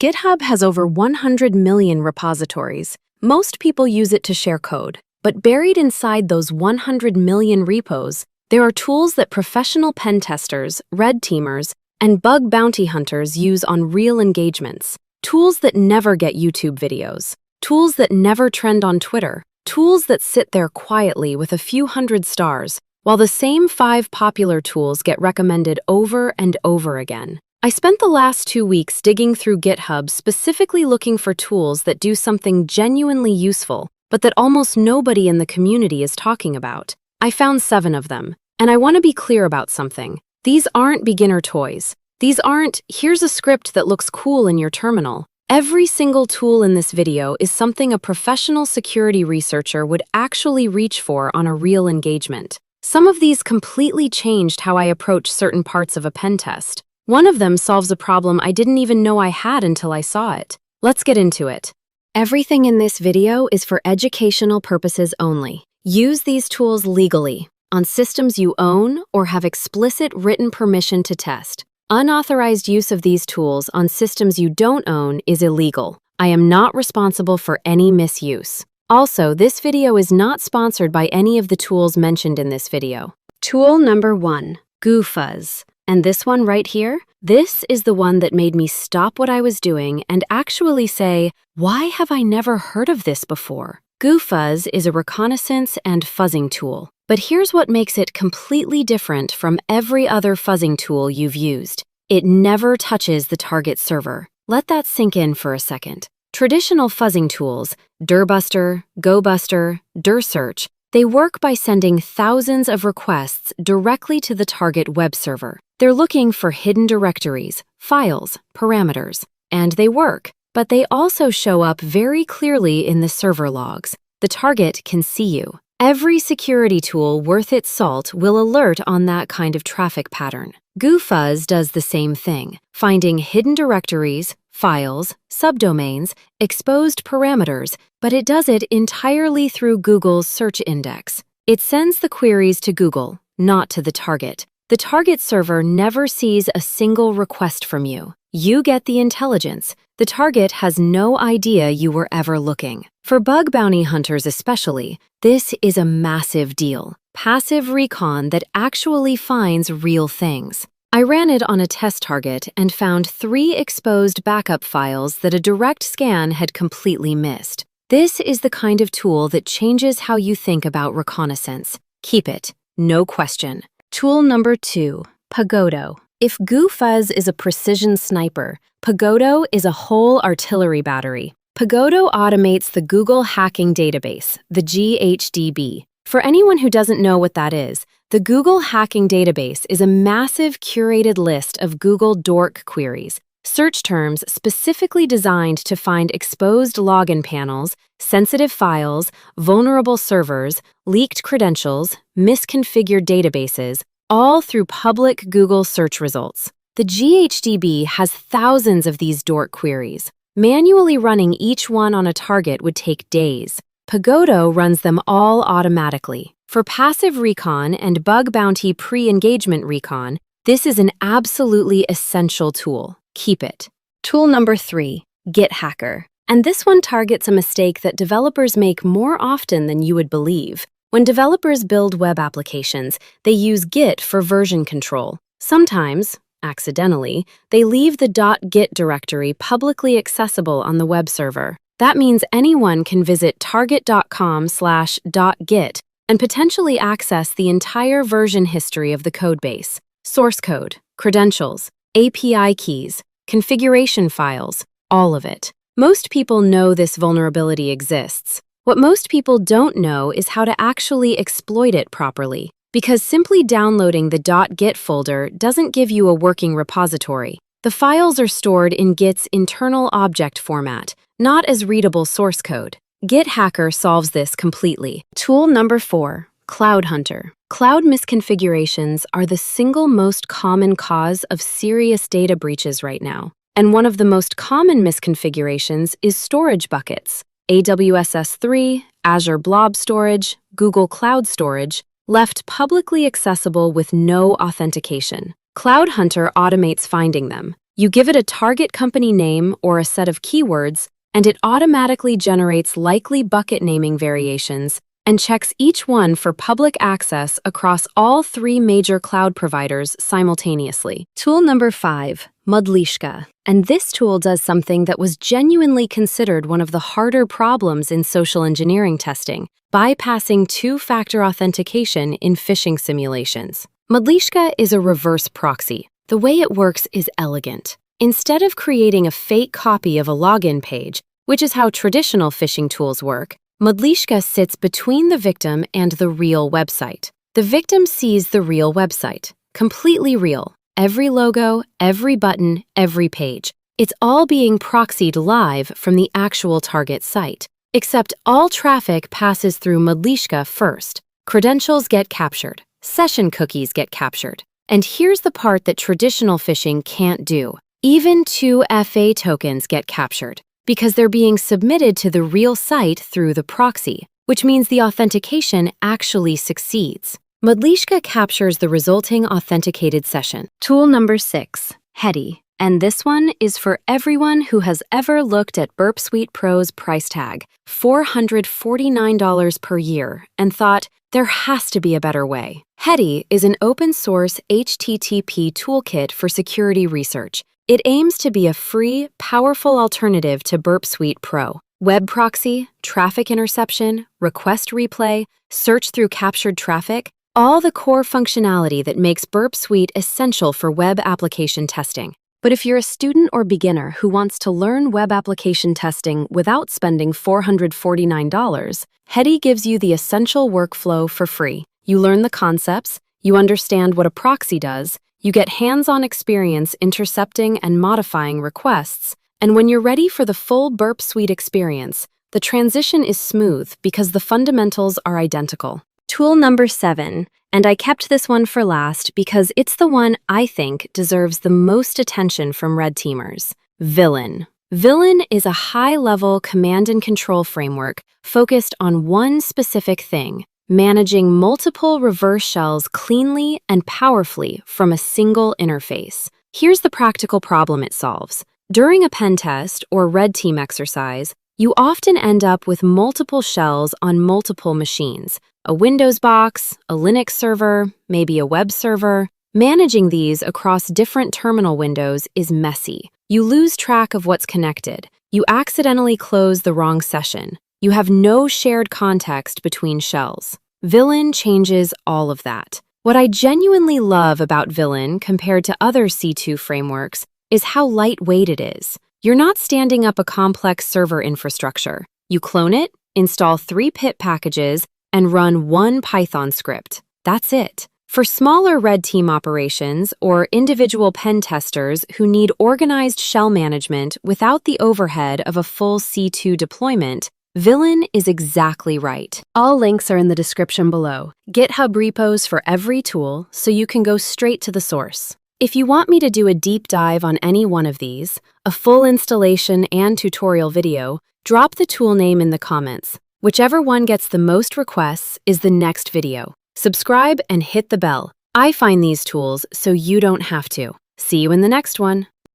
GitHub has over 100 million repositories. Most people use it to share code. But buried inside those 100 million repos, there are tools that professional pen testers, red teamers, and bug bounty hunters use on real engagements. Tools that never get YouTube videos. Tools that never trend on Twitter. Tools that sit there quietly with a few hundred stars, while the same 5 popular tools get recommended over and over again. I spent the last 2 weeks digging through GitHub specifically looking for tools that do something genuinely useful, but that almost nobody in the community is talking about. I found 7 of them, and I want to be clear about something. These aren't beginner toys. These aren't, here's a script that looks cool in your terminal. Every single tool in this video is something a professional security researcher would actually reach for on a real engagement. Some of these completely changed how I approach certain parts of a pen test. One of them solves a problem I didn't even know I had until I saw it. Let's get into it. Everything in this video is for educational purposes only. Use these tools legally, on systems you own or have explicit written permission to test. Unauthorized use of these tools on systems you don't own is illegal. I am not responsible for any misuse. Also, this video is not sponsored by any of the tools mentioned in this video. Tool number 1, GooFuzz. And this one right here, this is the one that made me stop what I was doing and actually say, why have I never heard of this before? GooFuzz is a reconnaissance and fuzzing tool. But here's what makes it completely different from every other fuzzing tool you've used. It never touches the target server. Let that sink in for a second. Traditional fuzzing tools, dirbuster, gobuster, dirsearch, they work by sending thousands of requests directly to the target web server. They're looking for hidden directories, files, parameters, and they work, but they also show up very clearly in the server logs. The target can see you. Every security tool worth its salt will alert on that kind of traffic pattern. GooFuzz does the same thing, finding hidden directories, files, subdomains, exposed parameters, but it does it entirely through Google's search index. It sends the queries to Google, not to the target. The target server never sees a single request from you. You get the intelligence. The target has no idea you were ever looking. For bug bounty hunters especially, this is a massive deal. Passive recon that actually finds real things. I ran it on a test target and found 3 exposed backup files that a direct scan had completely missed. This is the kind of tool that changes how you think about reconnaissance. Keep it, no question. Tool number 2, Pagodo. If GooFuzz is a precision sniper, Pagodo is a whole artillery battery. Pagodo automates the Google Hacking Database, the GHDB. For anyone who doesn't know what that is, the Google Hacking Database is a massive curated list of Google dork queries, search terms specifically designed to find exposed login panels, sensitive files, vulnerable servers, leaked credentials, misconfigured databases, all through public Google search results. The GHDB has thousands of these dork queries. Manually running each one on a target would take days. Pagodo runs them all automatically. For passive recon and bug bounty pre-engagement recon, this is an absolutely essential tool. Keep it. Tool number 3, GitHacker. And this one targets a mistake that developers make more often than you would believe. When developers build web applications, they use Git for version control. Sometimes, accidentally, they leave the .git directory publicly accessible on the web server. That means anyone can visit target.com/.git and potentially access the entire version history of the codebase, source code, credentials, API keys, configuration files, all of it. Most people know this vulnerability exists. What most people don't know is how to actually exploit it properly, because simply downloading the .git folder doesn't give you a working repository. The files are stored in Git's internal object format, not as readable source code. GitHacker solves this completely. Tool number 4, CloudHunter. Cloud misconfigurations are the single most common cause of serious data breaches right now. And one of the most common misconfigurations is storage buckets. AWS S3, Azure Blob Storage, Google Cloud Storage, left publicly accessible with no authentication. CloudHunter automates finding them. You give it a target company name or a set of keywords, and it automatically generates likely bucket naming variations and checks each one for public access across all 3 major cloud providers simultaneously. Tool number 5, Modlishka. And this tool does something that was genuinely considered one of the harder problems in social engineering testing, bypassing 2-factor authentication in phishing simulations. Modlishka is a reverse proxy. The way it works is elegant. Instead of creating a fake copy of a login page, which is how traditional phishing tools work, Modlishka sits between the victim and the real website. The victim sees the real website, completely real. Every logo, every button, every page. It's all being proxied live from the actual target site. Except all traffic passes through Modlishka first. Credentials get captured. Session cookies get captured. And here's the part that traditional phishing can't do. Even 2FA tokens get captured, because they're being submitted to the real site through the proxy, which means the authentication actually succeeds. Modlishka captures the resulting authenticated session. Tool number 6, Hetty. And this one is for everyone who has ever looked at Burp Suite Pro's price tag, $449 per year, and thought, there has to be a better way. Hetty is an open-source HTTP toolkit for security research. It aims to be a free, powerful alternative to Burp Suite Pro. Web proxy, traffic interception, request replay, search through captured traffic, all the core functionality that makes Burp Suite essential for web application testing. But if you're a student or beginner who wants to learn web application testing without spending $449, Hetty gives you the essential workflow for free. You learn the concepts, you understand what a proxy does, you get hands-on experience intercepting and modifying requests, and when you're ready for the full Burp Suite experience, the transition is smooth because the fundamentals are identical. Tool number 7, and I kept this one for last because it's the one I think deserves the most attention from red teamers. Villain. Villain is a high-level command and control framework focused on one specific thing: managing multiple reverse shells cleanly and powerfully from a single interface. Here's the practical problem it solves. During a pen test or red team exercise, you often end up with multiple shells on multiple machines. A Windows box, a Linux server, maybe a web server. Managing these across different terminal windows is messy. You lose track of what's connected. You accidentally close the wrong session. You have no shared context between shells. Villain changes all of that. What I genuinely love about Villain compared to other C2 frameworks is how lightweight it is. You're not standing up a complex server infrastructure. You clone it, install 3 pip packages, and run one Python script. That's it. For smaller red team operations or individual pen testers who need organized shell management without the overhead of a full C2 deployment, Villain is exactly right. All links are in the description below. GitHub repos for every tool, so you can go straight to the source. If you want me to do a deep dive on any one of these, a full installation and tutorial video, drop the tool name in the comments. Whichever one gets the most requests is the next video. Subscribe and hit the bell. I find these tools so you don't have to. See you in the next one.